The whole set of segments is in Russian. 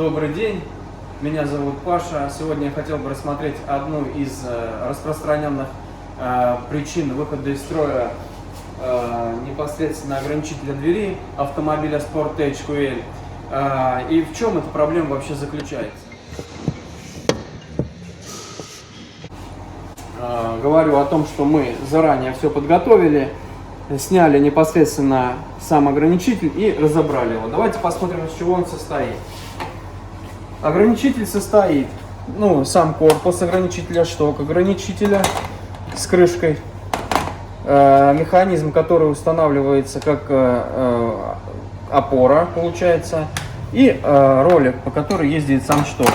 Добрый день, меня зовут Паша. Сегодня я хотел бы рассмотреть одну из распространенных причин выхода из строя непосредственно ограничителя двери автомобиля Sportage QL. И в чем эта проблема вообще заключается? Говорю о том, что мы заранее все подготовили, сняли непосредственно сам ограничитель и разобрали его. Давайте посмотрим, из чего он состоит. Ограничитель состоит, сам корпус ограничителя, шток ограничителя с крышкой, механизм, который устанавливается как опора, получается, и ролик, по которой ездит сам шток,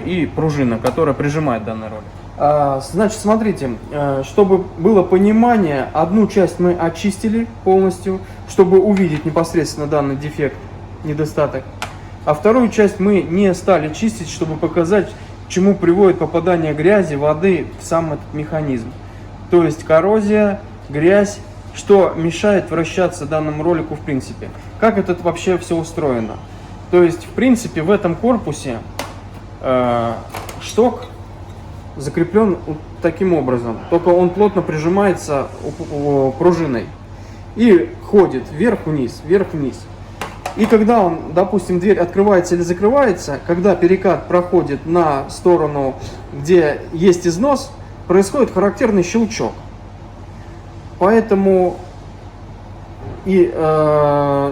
и пружина, которая прижимает данный ролик. Значит, смотрите, чтобы было понимание, одну часть мы очистили полностью, чтобы увидеть непосредственно данный дефект, недостаток. А вторую часть мы не стали чистить, чтобы показать, к чему приводит попадание грязи, воды в сам этот механизм. То есть коррозия, грязь, что мешает вращаться данному ролику в принципе. Как это вообще все устроено? То есть, в принципе, в этом корпусе шток закреплен таким образом, только он плотно прижимается пружиной и ходит вверх-вниз, вверх-вниз. И когда он, допустим, дверь открывается или закрывается, когда перекат проходит на сторону, где есть износ, происходит характерный щелчок. Поэтому и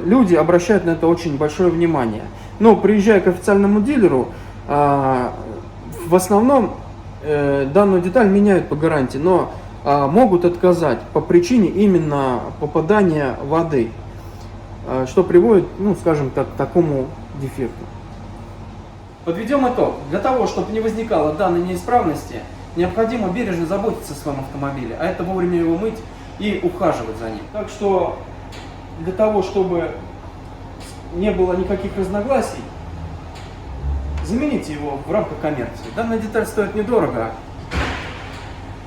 люди обращают на это очень большое внимание. Но приезжая к официальному дилеру, в основном данную деталь меняют по гарантии, но могут отказать по причине именно попадания воды, что приводит, скажем так, к такому дефекту. Подведем итог. Для того, чтобы не возникало данной неисправности, необходимо бережно заботиться о своем автомобиле, а это вовремя его мыть и ухаживать за ним. Так что для того, чтобы не было никаких разногласий, замените его в рамках коммерции. Данная деталь стоит недорого,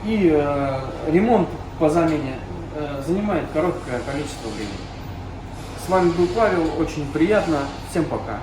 и ремонт по замене занимает короткое количество времени. С вами был Павел, очень приятно, всем пока.